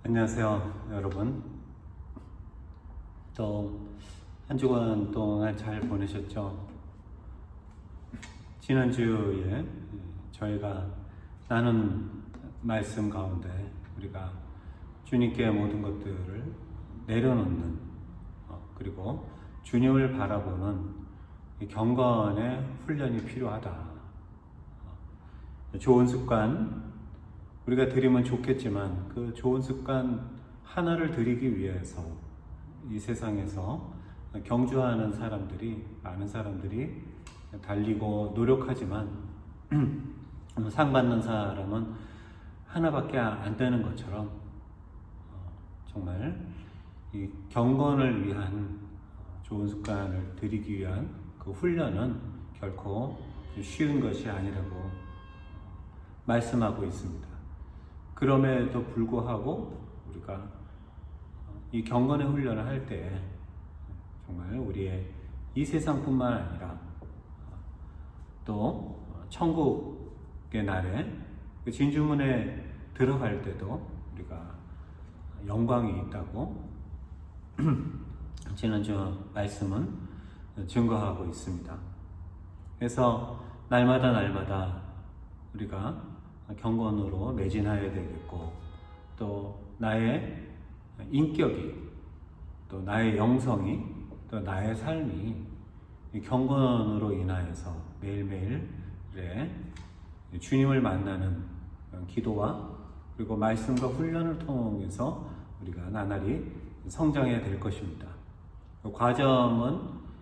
안녕하세요, 여러분. 또 한 주간 동안 잘 보내셨죠? 지난주에 저희가 나눈 말씀 가운데 우리가 주님께 모든 것들을 내려놓는 그리고 주님을 바라보는 경건의 훈련이 필요하다. 좋은 습관 우리가 들이면 좋겠지만 그 좋은 습관 하나를 들이기 위해서 이 세상에서 경주하는 사람들이, 많은 사람들이 달리고 노력하지만 상 받는 사람은 하나밖에 안 되는 것처럼 정말 이 경건을 위한 좋은 습관을 들이기 위한 그 훈련은 결코 쉬운 것이 아니라고 말씀하고 있습니다. 그럼에도 불구하고 우리가 이 경건의 훈련을 할 때 정말 우리의 이 세상뿐만 아니라 또 천국의 날에 그 진주문에 들어갈 때도 우리가 영광이 있다고 지난주 말씀은 증거하고 있습니다. 그래서 날마다 우리가 경건으로 매진해야 되겠고, 또 나의 인격이, 또 나의 영성이, 또 나의 삶이 경건으로 인하여서 매일매일의 주님을 만나는 기도와 그리고 말씀과 훈련을 통해서 우리가 나날이 성장해야 될 것입니다. 그 과정은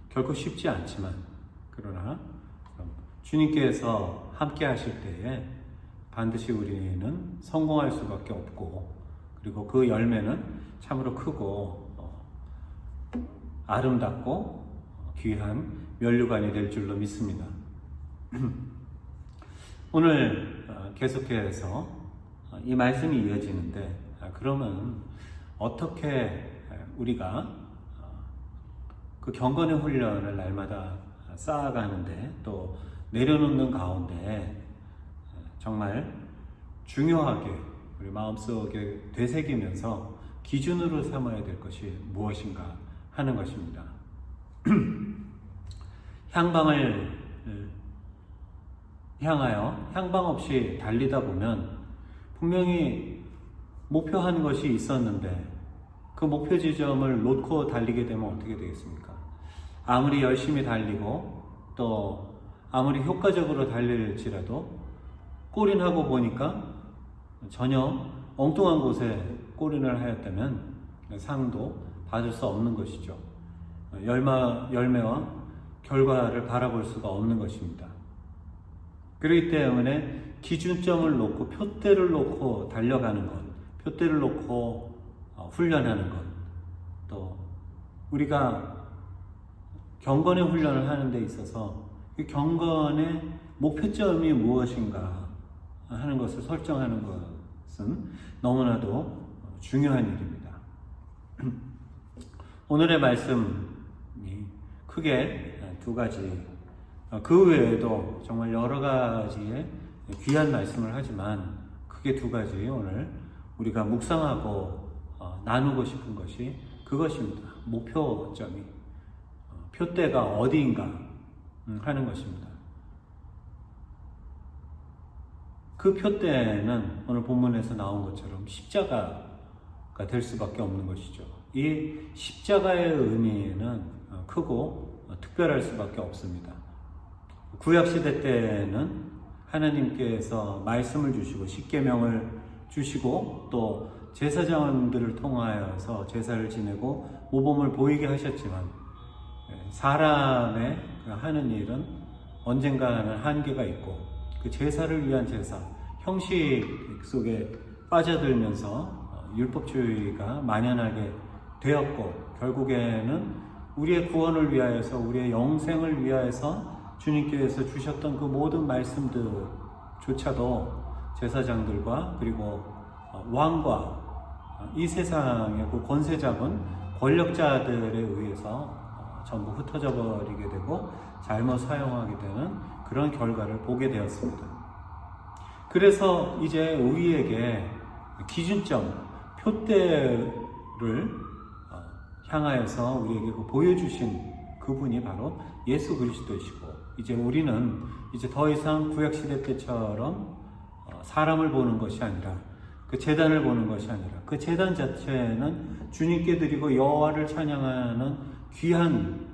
결코 쉽지 않지만, 그러나 주님께서 함께 하실 때에 반드시 우리는 성공할 수밖에 없고, 그리고 그 열매는 참으로 크고 아름답고 귀한 면류관이 될 줄로 믿습니다. 오늘 계속해서 이 말씀이 이어지는데, 그러면 어떻게 우리가 그 경건의 훈련을 날마다 쌓아가는데, 또 내려놓는 가운데 정말 중요하게 우리 마음속에 되새기면서 기준으로 삼아야 될 것이 무엇인가 하는 것입니다. 향방을 향하여 향방 없이 달리다 보면 분명히 목표한 것이 있었는데 그 목표 지점을 놓고 달리게 되면 어떻게 되겠습니까? 아무리 열심히 달리고 또 아무리 효과적으로 달릴지라도 골인하고 보니까 전혀 엉뚱한 곳에 골인을 하였다면 상도 받을 수 없는 것이죠. 열매와 결과를 바라볼 수가 없는 것입니다. 그렇기 때문에 기준점을 놓고 표대를 놓고 달려가는 것, 표대를 놓고 훈련하는 것, 또 우리가 경건의 훈련을 하는 데 있어서 이 경건의 목표점이 무엇인가 하는 것을 설정하는 것은 너무나도 중요한 일입니다. 오늘의 말씀이 크게 두 가지, 그 외에도 정말 여러 가지의 귀한 말씀을 하지만 크게 두 가지 오늘 우리가 묵상하고 나누고 싶은 것이 그것입니다. 목표점이, 표대가 어디인가 하는 것입니다. 그 표대는 오늘 본문에서 나온 것처럼 십자가가 될 수밖에 없는 것이죠. 이 십자가의 의미는 크고 특별할 수밖에 없습니다. 구약시대 때는 하나님께서 말씀을 주시고 십계명을 주시고 또 제사장들을 통하여서 제사를 지내고 모범을 보이게 하셨지만 사람의 하는 일은 언젠가는 한계가 있고 그 제사를 위한 제사, 형식 속에 빠져들면서 율법주의가 만연하게 되었고, 결국에는 우리의 구원을 위하여서, 우리의 영생을 위하여서 주님께서 주셨던 그 모든 말씀들조차도 제사장들과 그리고 왕과 이 세상의 그 권세 잡은 권력자들에 의해서 전부 흩어져 버리게 되고 잘못 사용하게 되는 그런 결과를 보게 되었습니다. 그래서 이제 우리에게 기준점, 표대를 향하여서 우리에게 보여주신 그분이 바로 예수 그리스도이시고, 이제 우리는 이제 더 이상 구약시대 때처럼 사람을 보는 것이 아니라, 그 제단을 보는 것이 아니라, 그 제단 자체는 주님께 드리고 여호와를 찬양하는 귀한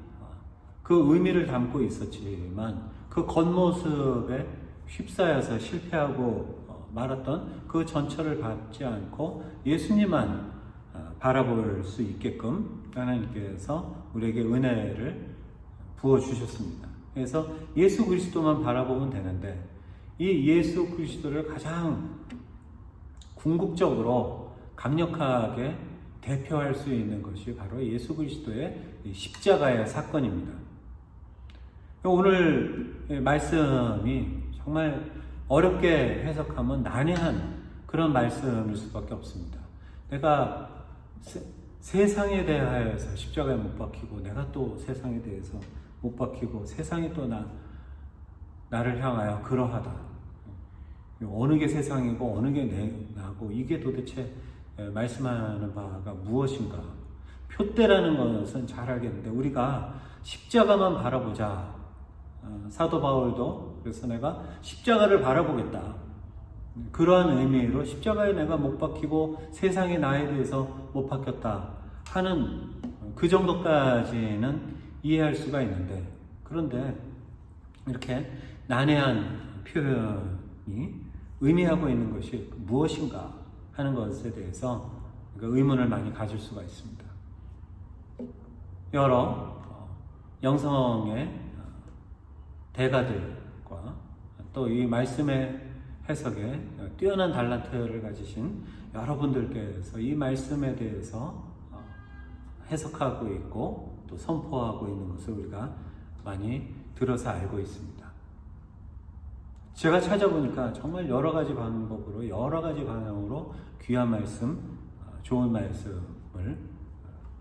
그 의미를 담고 있었지만, 그 겉모습에 휩싸여서 실패하고 말았던 그 전철을 밟지 않고 예수님만 바라볼 수 있게끔 하나님께서 우리에게 은혜를 부어주셨습니다. 그래서 예수 그리스도만 바라보면 되는데, 이 예수 그리스도를 가장 궁극적으로 강력하게 대표할 수 있는 것이 바로 예수 그리스도의 십자가의 사건입니다. 오늘 말씀이 정말 어렵게 해석하면 난해한 그런 말씀일 수밖에 없습니다. 내가 세상에 대하여서 십자가에 못 박히고, 내가 또 세상에 대해서 못 박히고, 세상이 또 나를 향하여 그러하다. 어느 게 세상이고 어느 게 나고, 이게 도대체 말씀하는 바가 무엇인가? 표대라는 것은 잘 알겠는데, 우리가 십자가만 바라보자. 사도 바울도 그래서 내가 십자가를 바라보겠다, 그러한 의미로 십자가에 내가 못 박히고 세상에 나에 대해서 못 박혔다 하는 그 정도까지는 이해할 수가 있는데, 그런데 이렇게 난해한 표현이 의미하고 있는 것이 무엇인가 하는 것에 대해서 의문을 많이 가질 수가 있습니다. 여러 영성의 대가들과 또 이 말씀의 해석에 뛰어난 달란트를 가지신 여러분들께서 이 말씀에 대해서 해석하고 있고 또 선포하고 있는 것을 우리가 많이 들어서 알고 있습니다. 제가 찾아보니까 정말 여러 가지 방법으로, 여러 가지 방향으로 귀한 말씀, 좋은 말씀을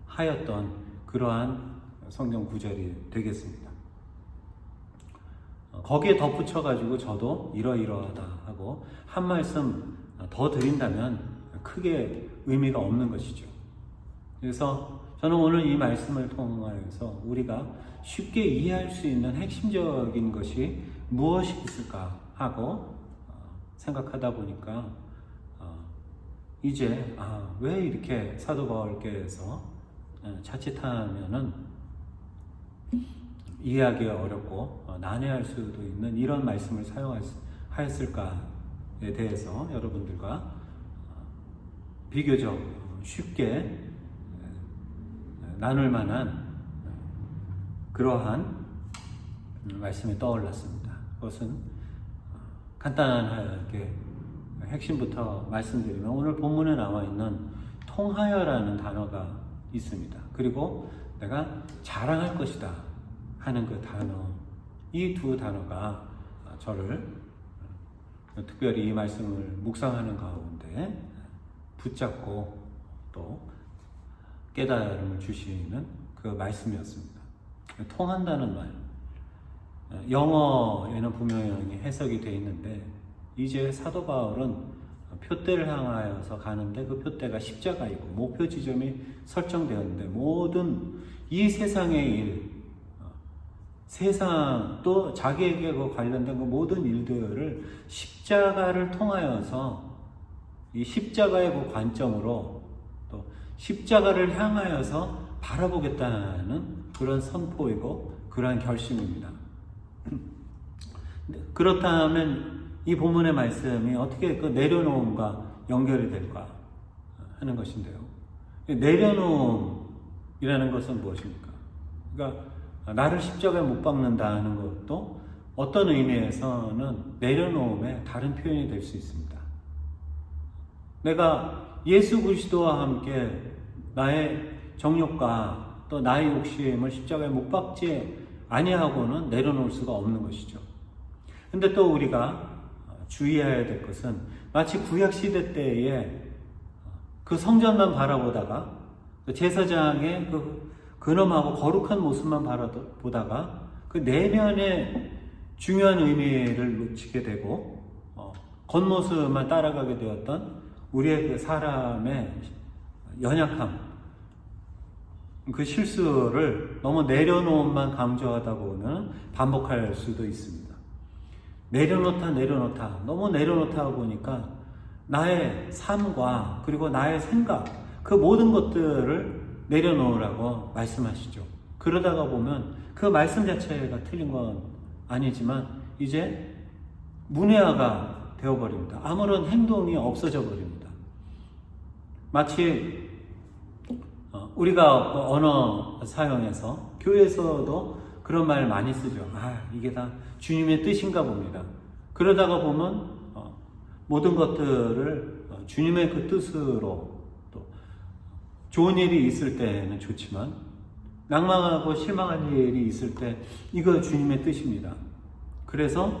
하였던 그러한 성경 구절이 되겠습니다. 거기에 덧붙여가지고 저도 이러이러하다 하고 한 말씀 더 드린다면 크게 의미가 없는 것이죠. 그래서 저는 오늘 이 말씀을 통하여서 우리가 쉽게 이해할 수 있는 핵심적인 것이 무엇이 있을까 하고 생각하다 보니까 이제 왜 이렇게 사도 바울께서 자칫하면은 이해하기 어렵고 난해할 수도 있는 이런 말씀을 사용하였을까에 대해서 여러분들과 비교적 쉽게 나눌 만한 그러한 말씀이 떠올랐습니다. 그것은 간단하게 핵심부터 말씀드리면, 오늘 본문에 나와 있는 통하여라는 단어가 있습니다. 그리고 내가 자랑할 것이다 하는 그 단어, 이 두 단어가 저를 특별히 이 말씀을 묵상하는 가운데 붙잡고 또 깨달음을 주시는 그 말씀이었습니다. 통한다는 말, 영어에는 분명히 해석이 되어 있는데, 이제 사도 바울은 표대를 향하여서 가는데 그 표대가 십자가이고 목표 지점이 설정되었는데, 모든 이 세상의 일, 세상 또 자기에게 관련된 그 모든 일들을 십자가를 통하여서 이 십자가의 그 관점으로 또 십자가를 향하여서 바라보겠다는 그런 선포이고 그러한 결심입니다. 그렇다면 이 본문의 말씀이 어떻게 그 내려놓음과 연결이 될까 하는 것인데요. 내려놓음이라는 것은 무엇입니까? 그러니까 나를 십자가에 못 박는다는 것도 어떤 의미에서는 내려놓음의 다른 표현이 될 수 있습니다. 내가 예수 그리스도와 함께 나의 정욕과 또 나의 욕심을 십자가에 못 박지 아니하고는 내려놓을 수가 없는 것이죠. 근데 또 우리가 주의해야 될 것은, 마치 구약시대 때에 그 성전만 바라보다가 제사장의 그 근엄하고 거룩한 모습만 바라보다가 그 내면의 중요한 의미를 놓치게 되고 겉모습만 따라가게 되었던 우리의 그 사람의 연약함, 그 실수를 너무 내려놓음만 강조하다 보면 반복할 수도 있습니다. 내려놓다 너무 내려놓다 보니까 나의 삶과 그리고 나의 생각, 그 모든 것들을 내려놓으라고 말씀하시죠. 그러다가 보면 그 말씀 자체가 틀린 건 아니지만 이제 문외화가 되어버립니다. 아무런 행동이 없어져 버립니다. 마치 우리가 언어 사용해서 교회에서도 그런 말 많이 쓰죠. 이게 다 주님의 뜻인가 봅니다. 그러다가 보면 모든 것들을 주님의 그 뜻으로, 또 좋은 일이 있을 때는 좋지만 낭망하고 실망할 일이 있을 때 이거 주님의 뜻입니다. 그래서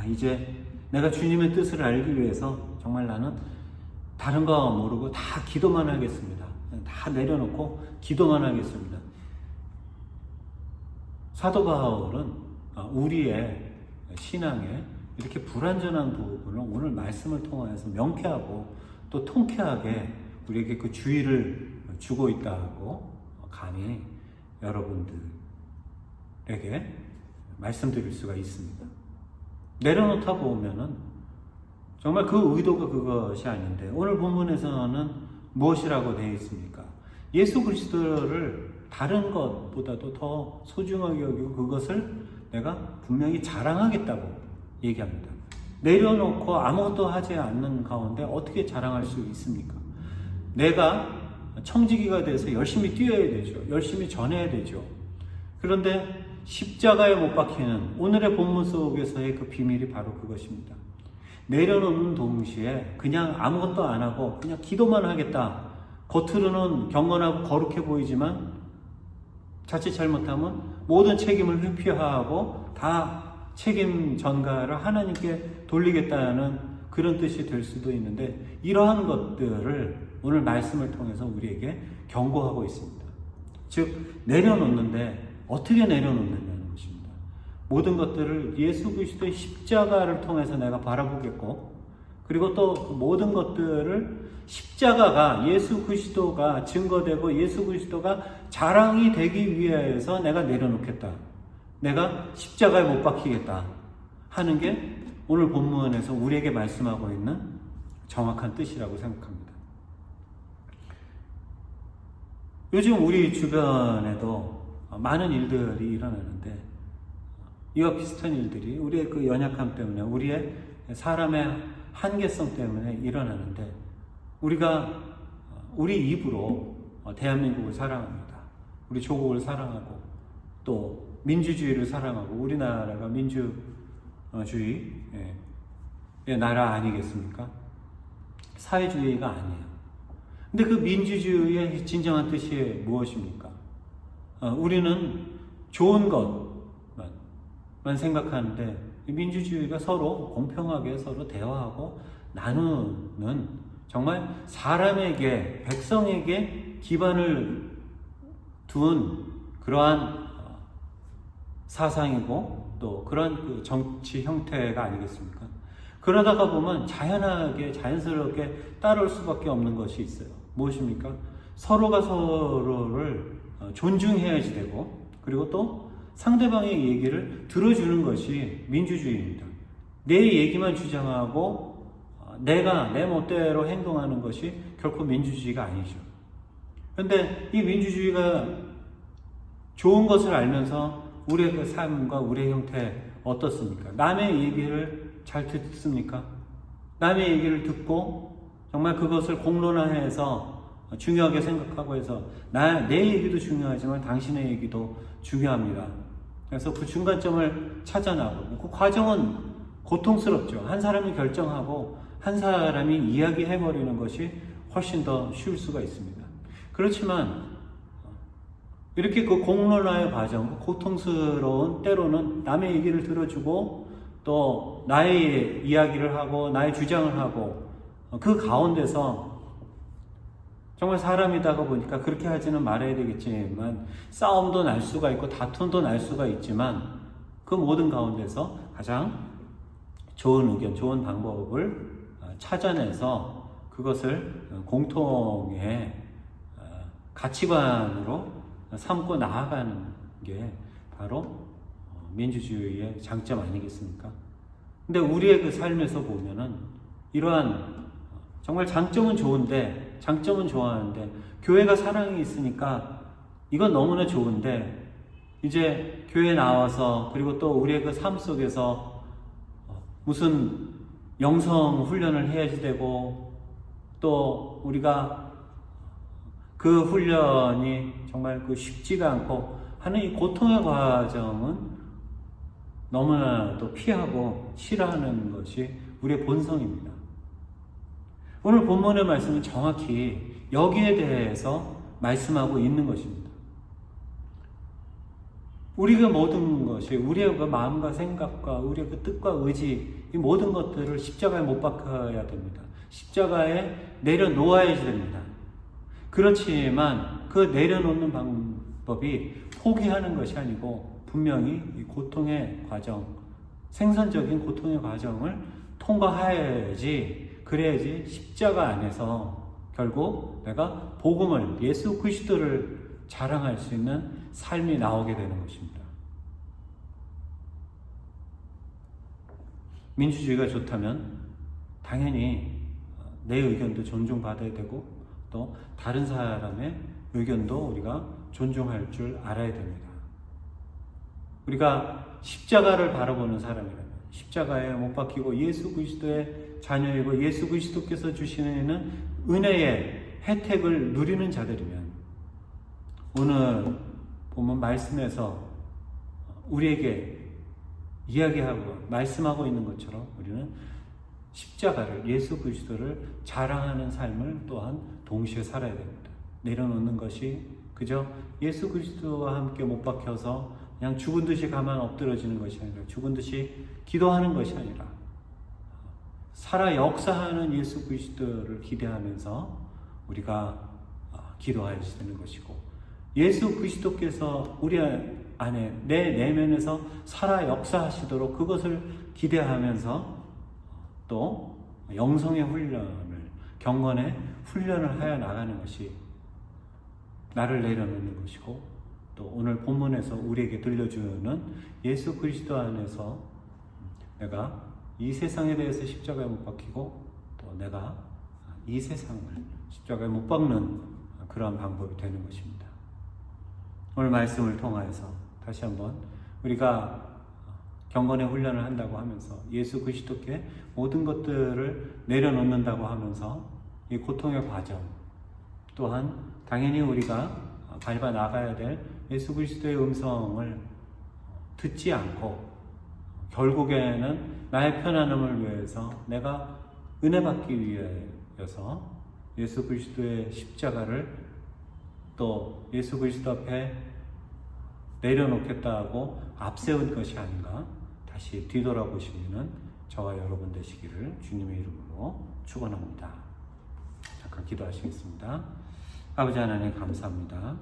이제 내가 주님의 뜻을 알기 위해서 정말 나는 다른 거 모르고 다 기도만 하겠습니다. 다 내려놓고 기도만 하겠습니다. 사도 바울은 우리의 신앙에 이렇게 불완전한 부분을 오늘 말씀을 통해서 명쾌하고 또 통쾌하게 우리에게 그 주의를 주고 있다고 감히 여러분들에게 말씀드릴 수가 있습니다. 내려놓다 보면은 정말 그 의도가 그것이 아닌데 오늘 본문에서는 무엇이라고 되어 있습니까? 예수 그리스도를 다른 것보다도 더 소중하게 여기고 그것을 내가 분명히 자랑하겠다고 얘기합니다. 내려놓고 아무것도 하지 않는 가운데 어떻게 자랑할 수 있습니까? 내가 청지기가 돼서 열심히 뛰어야 되죠. 열심히 전해야 되죠. 그런데 십자가에 못 박히는 오늘의 본문 속에서의 그 비밀이 바로 그것입니다. 내려놓는 동시에 그냥 아무것도 안 하고 그냥 기도만 하겠다. 겉으로는 경건하고 거룩해 보이지만 자칫 잘못하면 모든 책임을 회피하고 다 책임 전가를 하나님께 돌리겠다는 그런 뜻이 될 수도 있는데 이러한 것들을 오늘 말씀을 통해서 우리에게 경고하고 있습니다. 즉 내려놓는데 어떻게 내려놓느냐는 것입니다. 모든 것들을 예수 그리스도의 십자가를 통해서 내가 바라보겠고 그리고 또 모든 것들을 십자가가 예수 그리스도가 증거되고 예수 그리스도가 자랑이 되기 위해서 내가 내려놓겠다. 내가 십자가에 못 박히겠다 하는 게 오늘 본문에서 우리에게 말씀하고 있는 정확한 뜻이라고 생각합니다. 요즘 우리 주변에도 많은 일들이 일어나는데 이와 비슷한 일들이 우리의 그 연약함 때문에 우리의 사람의 한계성 때문에 일어나는데 우리가 우리 입으로 대한민국을 사랑합니다. 우리 조국을 사랑하고 또 민주주의를 사랑하고 우리나라가 민주주의의 나라 아니겠습니까? 사회주의가 아니에요. 근데 그 민주주의의 진정한 뜻이 무엇입니까? 우리는 좋은 것만 생각하는데 민주주의가 서로 공평하게 서로 대화하고 나누는 정말 사람에게 백성에게 기반을 둔 그러한 사상이고 또 그런 그 정치 형태가 아니겠습니까? 그러다가 보면 자연스럽게 따라올 수밖에 없는 것이 있어요. 무엇입니까? 서로가 서로를 존중해야지 되고 그리고 또 상대방의 얘기를 들어주는 것이 민주주의입니다. 내 얘기만 주장하고 내가 내 멋대로 행동하는 것이 결코 민주주의가 아니죠. 그런데 이 민주주의가 좋은 것을 알면서 우리의 그 삶과 우리의 형태 어떻습니까? 남의 얘기를 잘 듣습니까? 남의 얘기를 듣고 정말 그것을 공론화해서 중요하게 생각하고 해서 내 얘기도 중요하지만 당신의 얘기도 중요합니다. 그래서 그 중간점을 찾아 나가고 그 과정은 고통스럽죠. 한 사람이 결정하고 한 사람이 이야기해버리는 것이 훨씬 더 쉬울 수가 있습니다. 그렇지만 이렇게 그 공론화의 과정, 고통스러운 때로는 남의 얘기를 들어주고 또 나의 이야기를 하고 나의 주장을 하고 그 가운데서 정말 사람이다가 보니까 그렇게 하지는 말아야 되겠지만 싸움도 날 수가 있고 다툼도 날 수가 있지만 그 모든 가운데서 가장 좋은 의견, 좋은 방법을 찾아내서 그것을 공통의 가치관으로 삼고 나아가는 게 바로 민주주의의 장점 아니겠습니까? 근데 우리의 그 삶에서 보면은 이러한 정말 장점은 좋은데, 장점은 좋아하는데, 교회가 사랑이 있으니까 이건 너무나 좋은데, 이제 교회 나와서, 그리고 또 우리의 그 삶 속에서 무슨 영성 훈련을 해야지 되고, 또 우리가 그 훈련이 정말 그 쉽지가 않고 하는 이 고통의 과정은 너무나도 피하고 싫어하는 것이 우리의 본성입니다. 오늘 본문의 말씀은 정확히 여기에 대해서 말씀하고 있는 것입니다. 우리가 모든 것이 우리의 그 마음과 생각과 우리의 그 뜻과 의지, 이 모든 것들을 십자가에 못 박아야 됩니다. 십자가에 내려놓아야지 됩니다. 그렇지만 그 내려놓는 방법이 포기하는 것이 아니고 분명히 이 고통의 과정, 생산적인 고통의 과정을 통과해야지, 그래야지 십자가 안에서 결국 내가 복음을, 예수 그리스도를 자랑할 수 있는 삶이 나오게 되는 것입니다. 민주주의가 좋다면 당연히 내 의견도 존중받아야 되고 또 다른 사람의 의견도 우리가 존중할 줄 알아야 됩니다. 우리가 십자가를 바라보는 사람이라면, 십자가에 못 박히고 예수 그리스도의 자녀이고 예수 그리스도께서 주시는 은혜의 혜택을 누리는 자들이면, 오늘 보면 말씀에서 우리에게 이야기하고 말씀하고 있는 것처럼 우리는 십자가를, 예수 그리스도를 자랑하는 삶을 또한 동시에 살아야 됩니다. 내려놓는 것이 그저 예수 그리스도와 함께 못 박혀서 그냥 죽은 듯이 가만 엎드러지는 것이 아니라, 죽은 듯이 기도하는 것이 아니라, 살아 역사하는 예수 그리스도를 기대하면서 우리가 기도해야 되는 것이고, 예수 그리스도께서 우리 안에, 내 내면에서 살아 역사하시도록 그것을 기대하면서 또 영성의 훈련을, 경건의 훈련을 하여 나가는 것이 나를 내려놓는 것이고, 또 오늘 본문에서 우리에게 들려주는 예수 그리스도 안에서 내가 이 세상에 대해서 십자가에 못 박히고 또 내가 이 세상을 십자가에 못 박는 그러한 방법이 되는 것입니다. 오늘 말씀을 통하여서 다시 한번 우리가 경건의 훈련을 한다고 하면서 예수 그리스도께 모든 것들을 내려놓는다고 하면서 이 고통의 과정, 또한 당연히 우리가 밟아 나가야 될 예수 그리스도의 음성을 듣지 않고 결국에는 나의 편안함을 위해서, 내가 은혜 받기 위해서 예수 그리스도의 십자가를 또 예수 그리스도 앞에 내려놓겠다고 앞세운 것이 아닌가, 다시 뒤돌아보시는 저와 여러분 되시기를 주님의 이름으로 축원합니다. 잠깐 기도하시겠습니다. 아버지 하나님 감사합니다.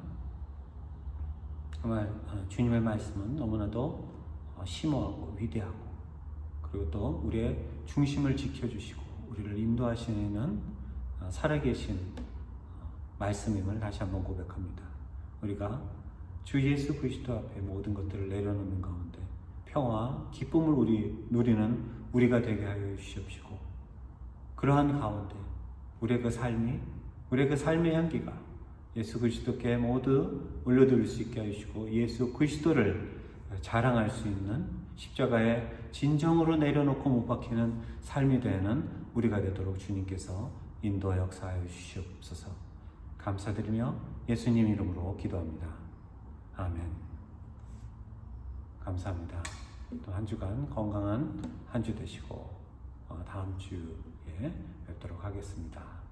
정말 주님의 말씀은 너무나도 심오하고 위대하고, 그리고 또 우리의 중심을 지켜주시고 우리를 인도하시는 살아계신 말씀임을 다시 한번 고백합니다. 우리가 주 예수 그리스도 앞에 모든 것들을 내려놓는 가운데 평화, 기쁨을 누리는 우리가 되게 하여 주시옵시고, 그러한 가운데 우리의 그 삶이, 우리의 그 삶의 향기가 예수 그리스도께 모두 올려드릴 수 있게 하시고, 예수 그리스도를 자랑할 수 있는, 십자가에 진정으로 내려놓고 못 박히는 삶이 되는 우리가 되도록 주님께서 인도하여 역사하여 주시옵소서. 감사드리며 예수님 이름으로 기도합니다. 아멘. 감사합니다. 또 한 주간 건강한 한 주 되시고 다음 주에 뵙도록 하겠습니다.